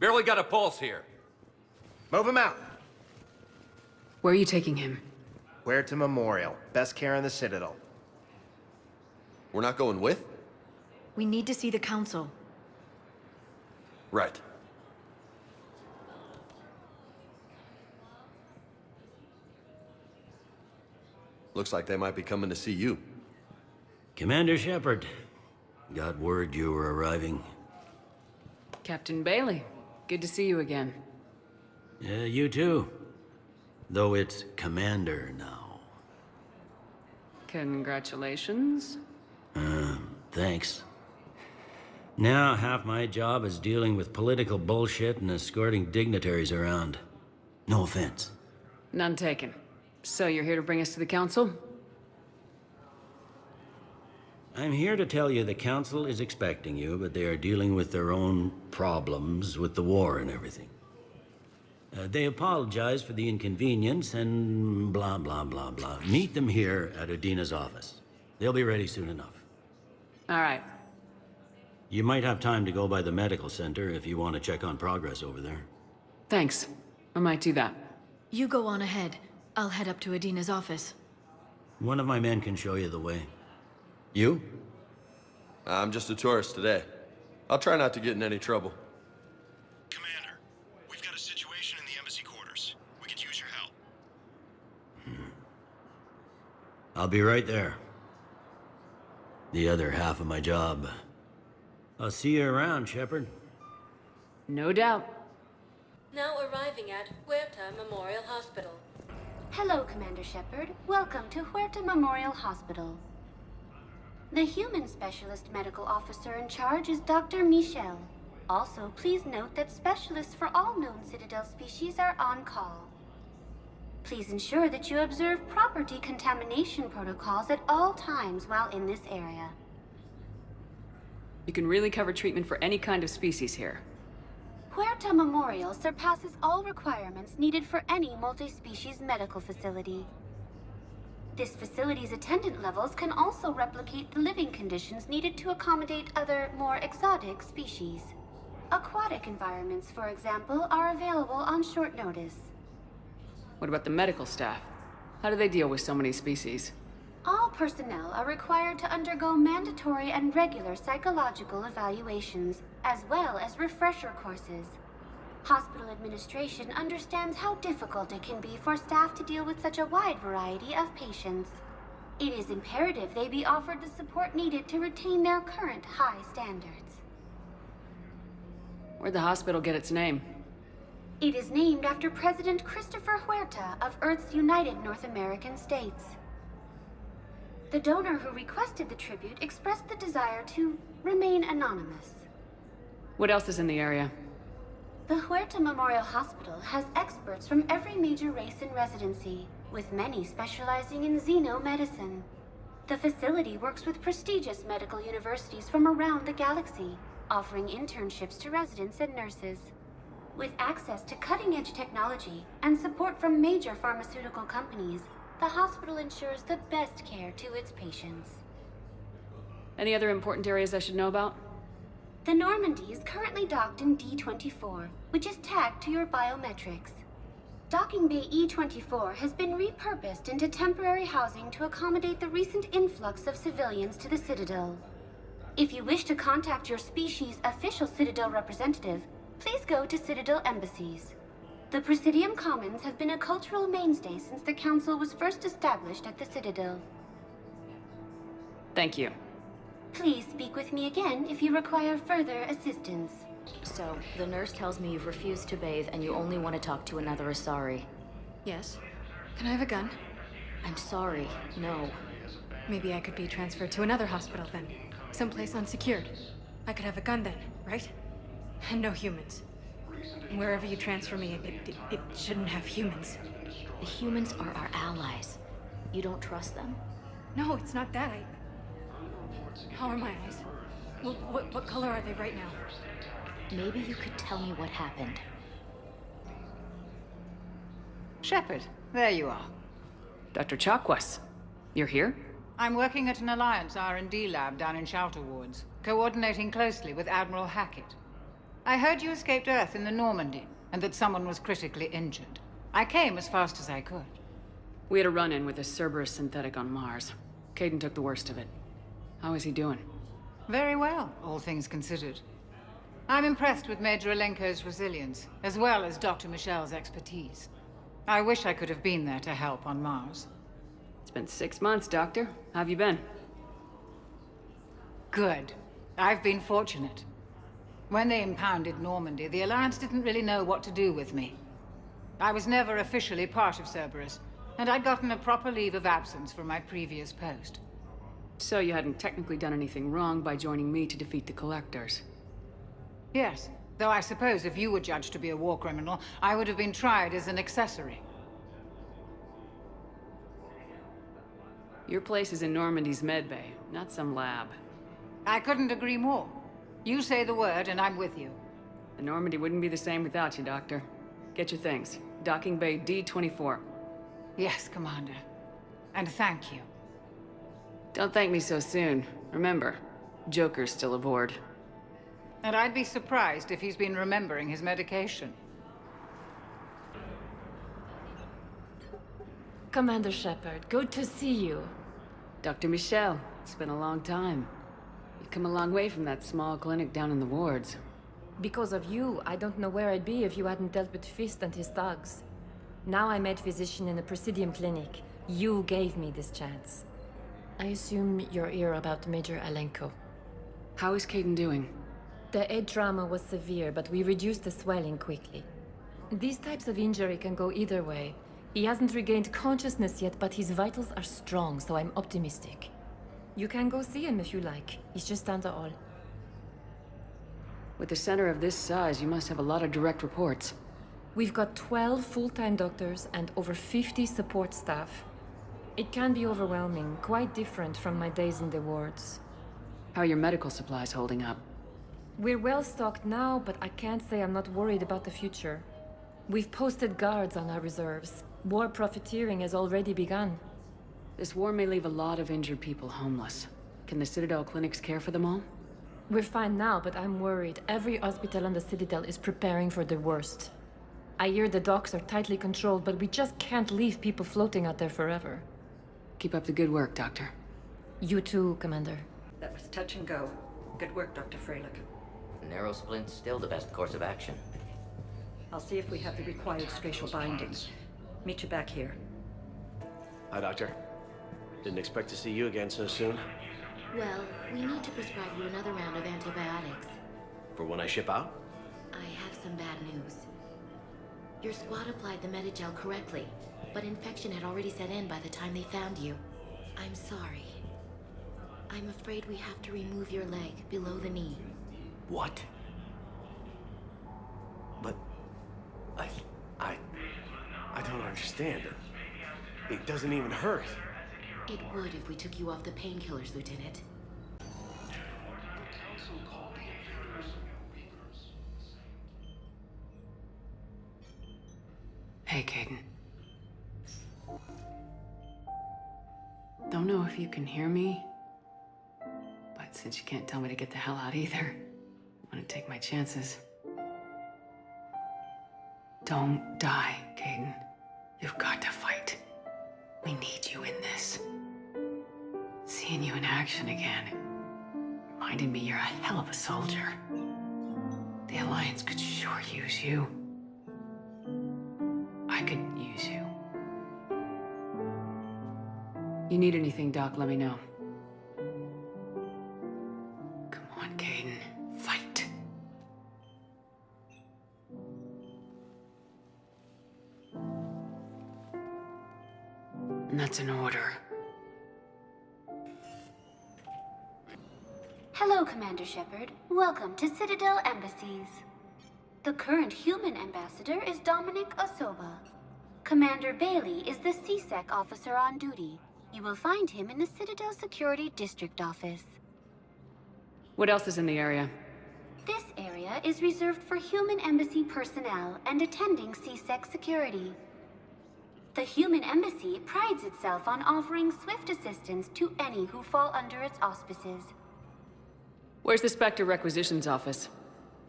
Barely got a pulse here. Move him out. Where are you taking him? Huerta Memorial. Best care in the Citadel. We're not going with? We need to see the Council. Right. Looks like they might be coming to see you. Commander Shepard, got word you were arriving. Captain Bailey, good to see you again. Yeah, you too. Though it's Commander now. Congratulations. Thanks. Now half my job is dealing with political bullshit and escorting dignitaries around. No offense. None taken. So you're here to bring us to the Council? I'm here to tell you the Council is expecting you, but they are dealing with their own problems with the war and everything. They apologize for the inconvenience and blah, blah, blah, blah. Meet them here at Udina's office. They'll be ready soon enough. All right. You might have time to go by the medical center if you want to check on progress over there. Thanks. I might do that. You go on ahead. I'll head up to Udina's office. One of my men can show you the way. You? I'm just a tourist today. I'll try not to get in any trouble. Commander, we've got a situation in the embassy quarters. We could use your help. I'll be right there. The other half of my job. I'll see you around, Shepard. No doubt. Now arriving at Huerta Memorial Hospital. Hello, Commander Shepard. Welcome to Huerta Memorial Hospital. The human specialist medical officer in charge is Dr. Michel. Also, please note that specialists for all known Citadel species are on call. Please ensure that you observe proper decontamination protocols at all times while in this area. You can really cover treatment for any kind of species here. Huerta Memorial surpasses all requirements needed for any multi-species medical facility. This facility's attendant levels can also replicate the living conditions needed to accommodate other, more exotic species. Aquatic environments, for example, are available on short notice. What about the medical staff? How do they deal with so many species? All personnel are required to undergo mandatory and regular psychological evaluations, as well as refresher courses. Hospital administration understands how difficult it can be for staff to deal with such a wide variety of patients. It is imperative they be offered the support needed to retain their current high standards. Where'd the hospital get its name? It is named after President Christopher Huerta of Earth's United North American States. The donor who requested the tribute expressed the desire to remain anonymous. What else is in the area? The Huerta Memorial Hospital has experts from every major race in residency, with many specializing in xenomedicine. The facility works with prestigious medical universities from around the galaxy, offering internships to residents and nurses. With access to cutting-edge technology and support from major pharmaceutical companies, the hospital ensures the best care to its patients. Any other important areas I should know about? The Normandy is currently docked in D-24, which is tagged to your biometrics. Docking Bay E-24 has been repurposed into temporary housing to accommodate the recent influx of civilians to the Citadel. If you wish to contact your species' official Citadel representative, please go to Citadel embassies. The Presidium Commons have been a cultural mainstay since the Council was first established at the Citadel. Thank you. Please speak with me again if you require further assistance. So, the nurse tells me you've refused to bathe and you only want to talk to another Asari. Yes. Can I have a gun? I'm sorry, no. Maybe I could be transferred to another hospital then. Someplace unsecured. I could have a gun then, right? And no humans. Wherever you transfer me, it shouldn't have humans. The humans are our allies. You don't trust them? No, it's not that. How are my eyes? What color are they right now? Maybe you could tell me what happened. Shepard, there you are. Dr. Chakwas, you're here? I'm working at an Alliance R&D lab down in Shelter Wards, coordinating closely with Admiral Hackett. I heard you escaped Earth in the Normandy, and that someone was critically injured. I came as fast as I could. We had a run-in with a Cerberus synthetic on Mars. Caden took the worst of it. How is he doing? Very well, all things considered. I'm impressed with Major Alenko's resilience, as well as Dr. Michel's expertise. I wish I could have been there to help on Mars. It's been 6 months, Doctor. How have you been? Good. I've been fortunate. When they impounded Normandy, the Alliance didn't really know what to do with me. I was never officially part of Cerberus, and I'd gotten a proper leave of absence from my previous post. So you hadn't technically done anything wrong by joining me to defeat the Collectors? Yes, though I suppose if you were judged to be a war criminal, I would have been tried as an accessory. Your place is in Normandy's medbay, not some lab. I couldn't agree more. You say the word, and I'm with you. The Normandy wouldn't be the same without you, Doctor. Get your things. Docking Bay D-24. Yes, Commander. And thank you. Don't thank me so soon. Remember, Joker's still aboard. And I'd be surprised if he's been remembering his medication. Commander Shepard, good to see you. Dr. Michel, it's been a long time. You've come a long way from that small clinic down in the wards. Because of you, I don't know where I'd be if you hadn't dealt with Fist and his thugs. Now I'm head physician in the Presidium Clinic. You gave me this chance. I assume you're here about Major Alenko. How is Caden doing? The head trauma was severe, but we reduced the swelling quickly. These types of injury can go either way. He hasn't regained consciousness yet, but his vitals are strong, so I'm optimistic. You can go see him if you like. He's just down the hall. With a center of this size, you must have a lot of direct reports. We've got 12 full-time doctors and over 50 support staff. It can be overwhelming, quite different from my days in the wards. How are your medical supplies holding up? We're well stocked now, but I can't say I'm not worried about the future. We've posted guards on our reserves. War profiteering has already begun. This war may leave a lot of injured people homeless. Can the Citadel clinics care for them all? We're fine now, but I'm worried. Every hospital on the Citadel is preparing for the worst. I hear the docks are tightly controlled, but we just can't leave people floating out there forever. Keep up the good work, Doctor. You too, Commander. That was touch and go. Good work, Dr. Freilich. Narrow splint's still the best course of action. I'll see if we have the required spatial bindings. Meet you back here. Hi, Doctor. Didn't expect to see you again so soon. Well, we need to prescribe you another round of antibiotics. For when I ship out? I have some bad news. Your squad applied the Medigel correctly, but infection had already set in by the time they found you. I'm sorry. I'm afraid we have to remove your leg below the knee. What? But... I don't understand. It doesn't even hurt. It would if we took you off the painkillers, Lieutenant. Hey, Caden. Don't know if you can hear me, but since you can't tell me to get the hell out either, I'm gonna take my chances. Don't die, Caden. You've got to fight. We need you in this. Seeing you in action again reminded me you're a hell of a soldier. The Alliance could sure use you. I could use you. You need anything, Doc, let me know. Come on, Caden. Fight. And that's an order. Hello, Commander Shepard. Welcome to Citadel Embassies. The current human ambassador is Dominic Osoba. Commander Bailey is the CSEC officer on duty. You will find him in the Citadel Security District Office. What else is in the area? This area is reserved for human embassy personnel and attending CSEC security. The human embassy prides itself on offering swift assistance to any who fall under its auspices. Where's the Spectre Requisitions office?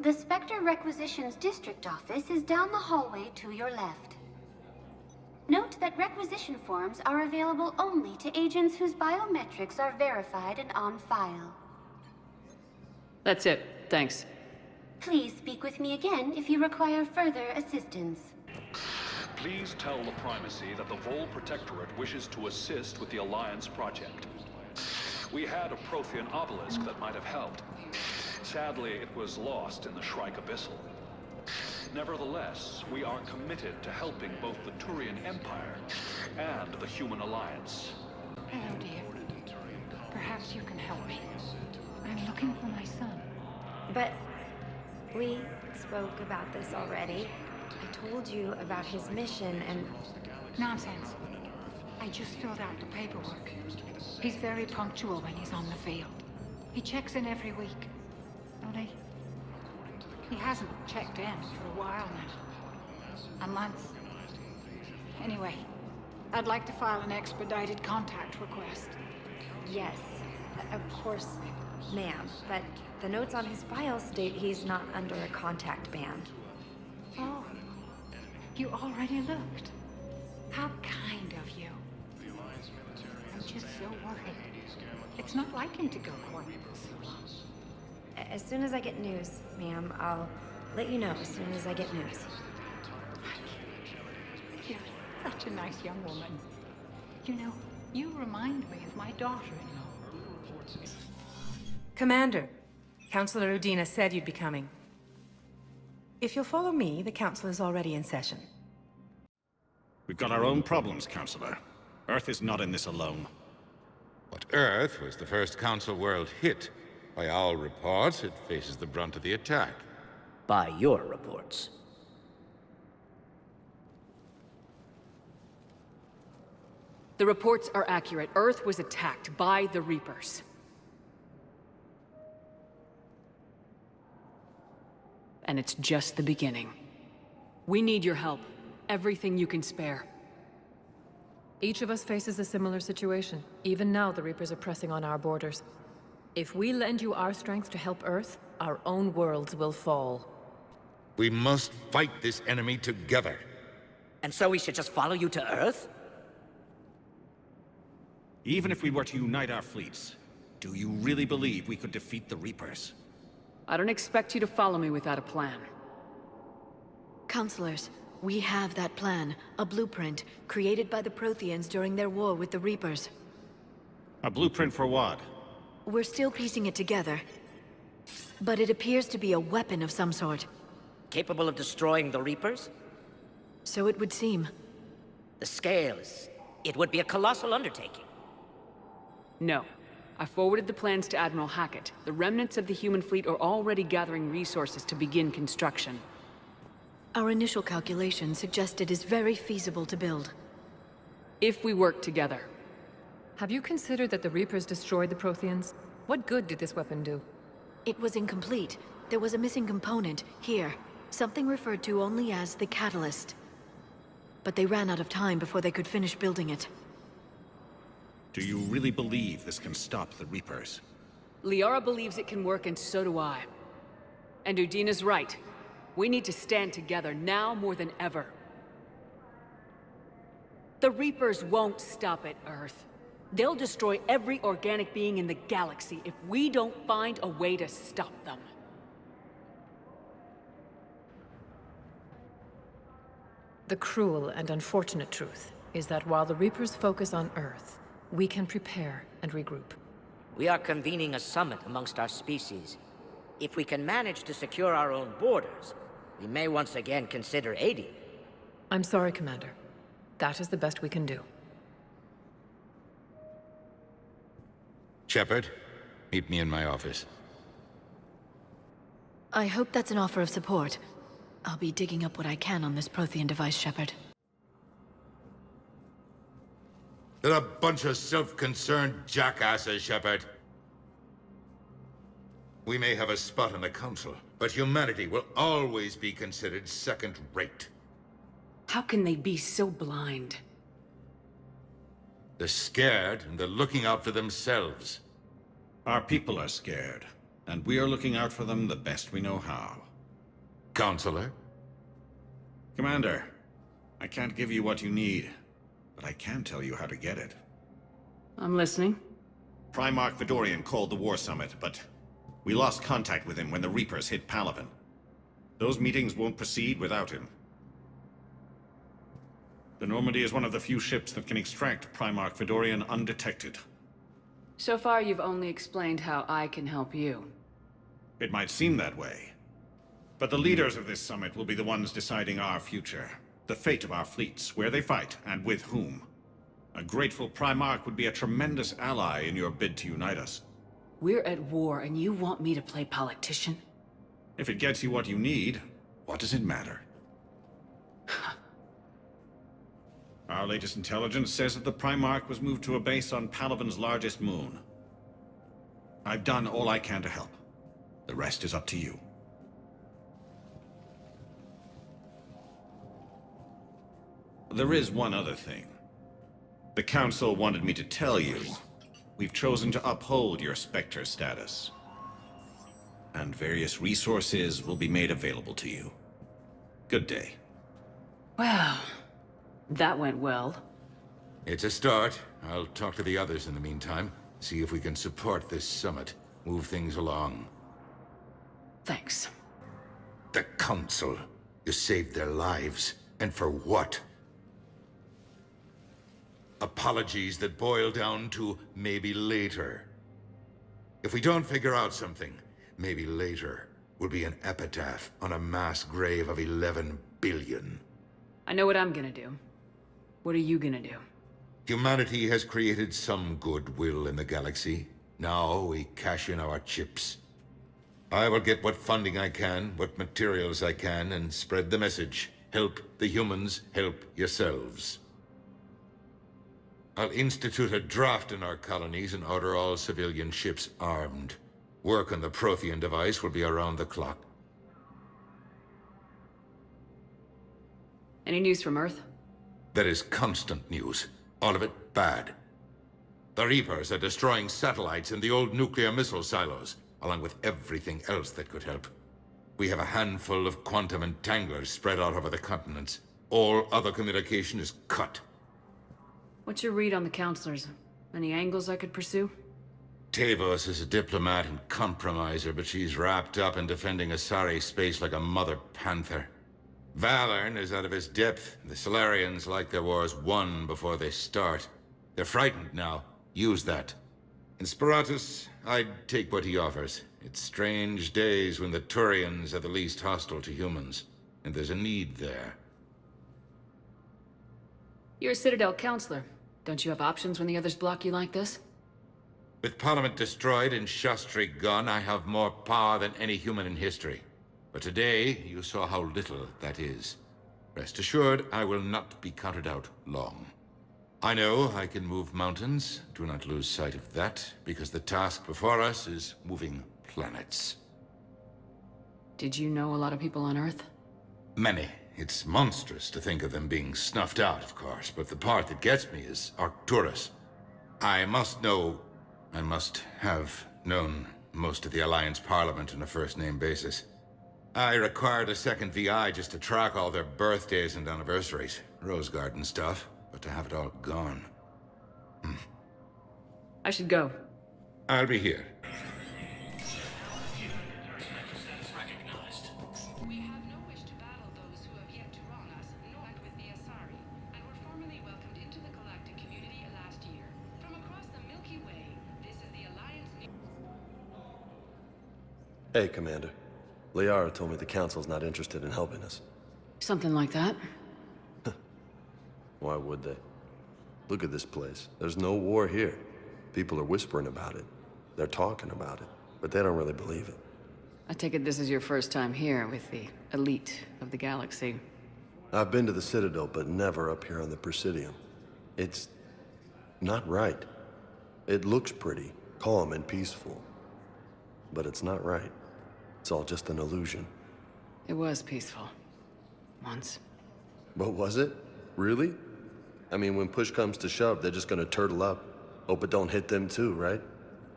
The Spectre Requisitions District Office is down the hallway to your left. Note that requisition forms are available only to agents whose biometrics are verified and on file. That's it. Thanks. Please speak with me again if you require further assistance. Please tell the Primacy that the Vol Protectorate wishes to assist with the Alliance project. We had a Prothean obelisk that might have helped. Sadly, it was lost in the Shrike Abyssal. Nevertheless, we are committed to helping both the Turian Empire and the Human Alliance. Hello, dear. Perhaps you can help me. I'm looking for my son. But we spoke about this already. I told you about his mission and... Nonsense. I just filled out the paperwork. He's very punctual when he's on the field. He checks in every week. Only, he hasn't checked in for a while now. A month. Anyway, I'd like to file an expedited contact request. Yes, of course, ma'am. But the notes on his file state he's not under a contact ban. Oh, you already looked. How kind of you. I'm just so worried. It's not like him to go quiet. As soon as I get news, ma'am, I'll let you know as soon as I get news. You're such a nice young woman. You know, you remind me of my daughter-in-law. Commander, Councilor Udina said you'd be coming. If you'll follow me, the council is already in session. We've got our own problems, Councilor. Earth is not in this alone. But Earth was the first Council world hit. By all reports, it faces the brunt of the attack. By your reports. The reports are accurate. Earth was attacked by the Reapers. And it's just the beginning. We need your help. Everything you can spare. Each of us faces a similar situation. Even now, the Reapers are pressing on our borders. If we lend you our strength to help Earth, our own worlds will fall. We must fight this enemy together. And so we should just follow you to Earth? Even if we were to unite our fleets, do you really believe we could defeat the Reapers? I don't expect you to follow me without a plan. Counselors, we have that plan. A blueprint, created by the Protheans during their war with the Reapers. A blueprint for what? We're still piecing it together. But it appears to be a weapon of some sort. Capable of destroying the Reapers? So it would seem. The scale is... it would be a colossal undertaking. No. I forwarded the plans to Admiral Hackett. The remnants of the human fleet are already gathering resources to begin construction. Our initial calculations suggest it is very feasible to build. If we work together. Have you considered that the Reapers destroyed the Protheans? What good did this weapon do? It was incomplete. There was a missing component, here. Something referred to only as the catalyst. But they ran out of time before they could finish building it. Do you really believe this can stop the Reapers? Liara believes it can work, and so do I. And Udina's right. We need to stand together, now more than ever. The Reapers won't stop at Earth. They'll destroy every organic being in the galaxy if we don't find a way to stop them. The cruel and unfortunate truth is that while the Reapers focus on Earth, we can prepare and regroup. We are convening a summit amongst our species. If we can manage to secure our own borders, we may once again consider aiding. I'm sorry, Commander. That is the best we can do. Shepard, meet me in my office. I hope that's an offer of support. I'll be digging up what I can on this Prothean device, Shepard. They're a bunch of self-concerned jackasses, Shepard. We may have a spot on the Council, but humanity will always be considered second-rate. How can they be so blind? They're scared, and they're looking out for themselves. Our people are scared. And we are looking out for them the best we know how. Counselor? Commander, I can't give you what you need, but I can tell you how to get it. I'm listening. Primarch Vidorian called the War Summit, but we lost contact with him when the Reapers hit Palaven. Those meetings won't proceed without him. The Normandy is one of the few ships that can extract Primarch Vidorian undetected. So far, you've only explained how I can help you. It might seem that way. But the leaders of this summit will be the ones deciding our future. The fate of our fleets, where they fight, and with whom. A grateful Primarch would be a tremendous ally in your bid to unite us. We're at war, and you want me to play politician? If it gets you what you need, what does it matter? Our latest intelligence says that the Primarch was moved to a base on Palaven's largest moon. I've done all I can to help. The rest is up to you. There is one other thing. The Council wanted me to tell you, we've chosen to uphold your Spectre status. And various resources will be made available to you. Good day. Well, that went well. It's a start. I'll talk to the others in the meantime. See if we can support this summit. Move things along. Thanks. The Council. You saved their lives. And for what? Apologies that boil down to maybe later. If we don't figure out something, maybe later will be an epitaph on a mass grave of 11 billion. I know what I'm gonna do. What are you gonna do? Humanity has created some goodwill in the galaxy. Now we cash in our chips. I will get what funding I can, what materials I can, and spread the message. Help the humans, help yourselves. I'll institute a draft in our colonies and order all civilian ships armed. Work on the Prothean device will be around the clock. Any news from Earth? There is constant news. All of it bad. The Reapers are destroying satellites in the old nuclear missile silos, along with everything else that could help. We have a handful of quantum entanglers spread out over the continents. All other communication is cut. What's your read on the counselors? Any angles I could pursue? Tavos is a diplomat and compromiser, but she's wrapped up in defending Asari space like a mother panther. Valorn is out of his depth. The Solarians like their wars won before they start. They're frightened now. Use that. In Sparatus, I'd take what he offers. It's strange days when the Turians are the least hostile to humans, and there's a need there. You're a Citadel counselor. Don't you have options when the others block you like this? With Parliament destroyed and Shastri gone, I have more power than any human in history. But today, you saw how little that is. Rest assured, I will not be counted out long. I know I can move mountains. Do not lose sight of that, because the task before us is moving planets. Did you know a lot of people on Earth? Many. It's monstrous to think of them being snuffed out, of course, but the part that gets me is Arcturus. I must have known most of the Alliance Parliament on a first-name basis. I required a second VI just to track all their birthdays and anniversaries. Rose Garden stuff, but to have it all gone. I should go. I'll be here. We have no wish to battle those who have yet to wrong us, nor act with the Asari, and were formally welcomed into the Galactic community last year. From across the Milky Way, this is the Alliance. Hey, Commander. Liara told me the Council's not interested in helping us. Something like that. Why would they? Look at this place. There's no war here. People are whispering about it. They're talking about it, but they don't really believe it. I take it this is your first time here with the elite of the galaxy. I've been to the Citadel, but never up here on the Presidium. It's not right. It looks pretty, calm and peaceful, but it's not right. It's all just an illusion. It was peaceful. Once. But was it? Really? I mean, when push comes to shove, they're just gonna turtle up. Hope it don't hit them too, right?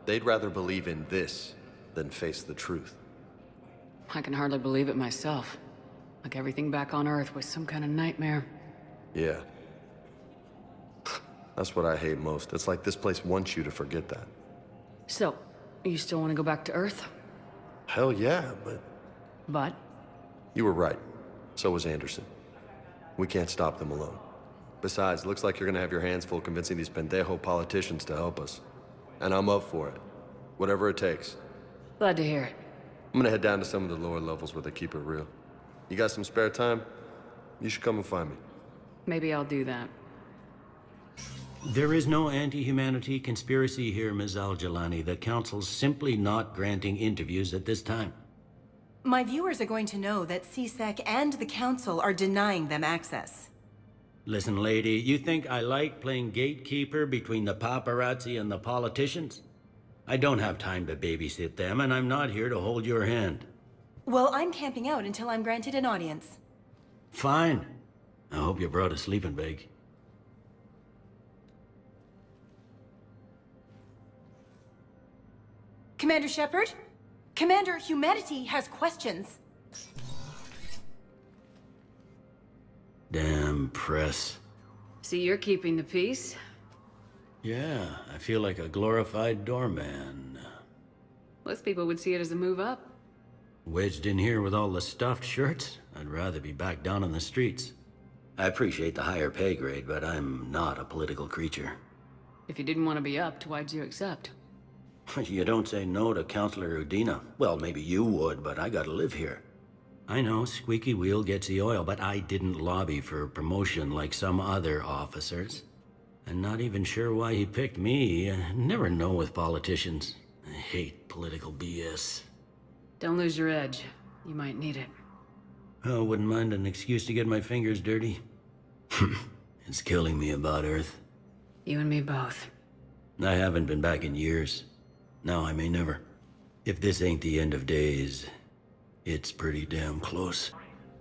They'd rather believe in this than face the truth. I can hardly believe it myself. Like everything back on Earth was some kind of nightmare. Yeah. That's what I hate most. It's like this place wants you to forget that. So, you still want to go back to Earth? Hell yeah, but... But? You were right. So was Anderson. We can't stop them alone. Besides, looks like you're gonna have your hands full convincing these pendejo politicians to help us. And I'm up for it. Whatever it takes. Glad to hear it. I'm gonna head down to some of the lower levels where they keep it real. You got some spare time? You should come and find me. Maybe I'll do that. There is no anti-humanity conspiracy here, Ms. Al-Jalani. The Council's simply not granting interviews at this time. My viewers are going to know that CSEC and the Council are denying them access. Listen, lady, you think I like playing gatekeeper between the paparazzi and the politicians? I don't have time to babysit them, and I'm not here to hold your hand. Well, I'm camping out until I'm granted an audience. Fine. I hope you brought a sleeping bag. Commander Shepard? Commander, humanity has questions. Damn press. See, you're keeping the peace? Yeah, I feel like a glorified doorman. Most people would see it as a move up. Wedged in here with all the stuffed shirts, I'd rather be back down on the streets. I appreciate the higher pay grade, but I'm not a political creature. If you didn't want to be upped, why'd you accept? You don't say no to Counselor Udina. Well, maybe you would, but I gotta live here. I know, squeaky wheel gets the oil, but I didn't lobby for promotion like some other officers. I'm not even sure why he picked me. I never know with politicians. I hate political BS. Don't lose your edge. You might need it. Oh, wouldn't mind an excuse to get my fingers dirty. It's killing me about Earth. You and me both. I haven't been back in years. Now I may never. If this ain't the end of days, it's pretty damn close.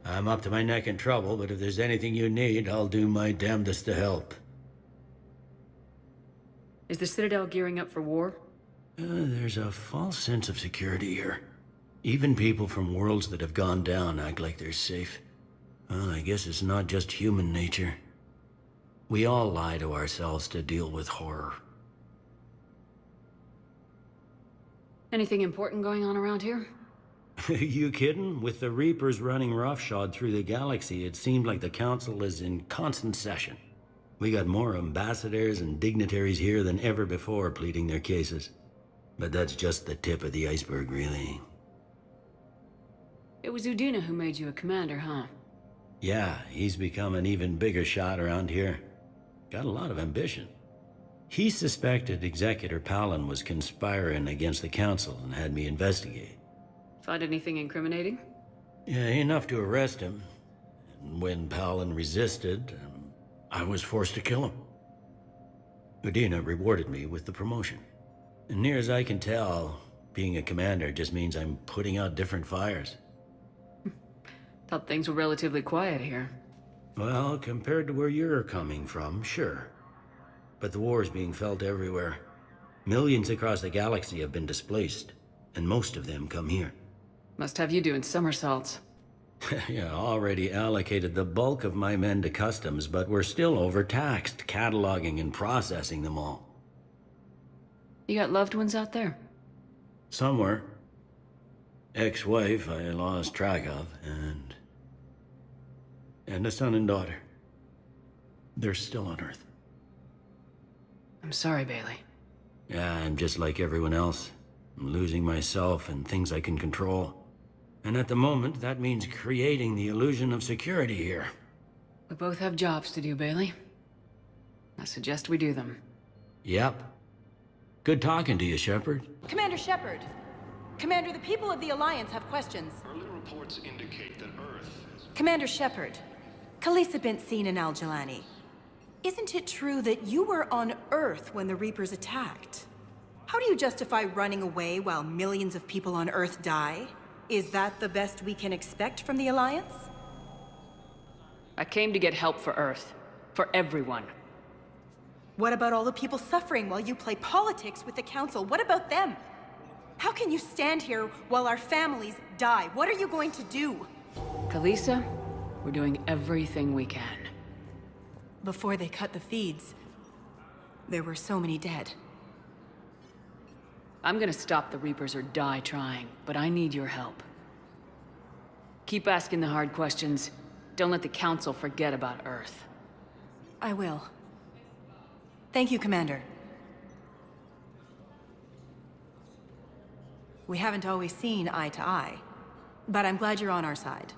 I'm up to my neck in trouble, but if there's anything you need, I'll do my damnedest to help. Is the Citadel gearing up for war? There's a false sense of security here. Even people from worlds that have gone down act like they're safe. Well, I guess it's not just human nature. We all lie to ourselves to deal with horror. Anything important going on around here? You kidding? With the Reapers running roughshod through the galaxy, it seemed like the Council is in constant session. We got more ambassadors and dignitaries here than ever before pleading their cases. But that's just the tip of the iceberg, really. It was Udina who made you a commander, huh? Yeah, he's become an even bigger shot around here. Got a lot of ambition. He suspected Executor Palin was conspiring against the Council and had me investigate. Find anything incriminating? Yeah, enough to arrest him. And when Palin resisted, I was forced to kill him. Udina rewarded me with the promotion. And near as I can tell, being a commander just means I'm putting out different fires. Thought things were relatively quiet here. Well, compared to where you're coming from, sure. But the war is being felt everywhere. Millions across the galaxy have been displaced, and most of them come here. Must have you doing somersaults. Yeah, already allocated the bulk of my men to customs, but we're still overtaxed, cataloging and processing them all. You got loved ones out there? Somewhere. Ex-wife I lost track of, and a son and daughter. They're still on Earth. I'm sorry, Bailey. Yeah, I'm just like everyone else. I'm losing myself and things I can control. And at the moment, that means creating the illusion of security here. We both have jobs to do, Bailey. I suggest we do them. Yep. Good talking to you, Shepard. Commander Shepard. Commander, the people of the Alliance have questions. Early reports indicate that Earth... Commander Shepard. Khalisah bint Sin and Al-Jalani. Isn't it true that you were on Earth when the Reapers attacked? How do you justify running away while millions of people on Earth die? Is that the best we can expect from the Alliance? I came to get help for Earth. For everyone. What about all the people suffering while you play politics with the Council? What about them? How can you stand here while our families die? What are you going to do? Kalisa, we're doing everything we can. Before they cut the feeds, there were so many dead. I'm gonna stop the Reapers or die trying, but I need your help. Keep asking the hard questions. Don't let the Council forget about Earth. I will. Thank you, Commander. We haven't always seen eye to eye, but I'm glad you're on our side.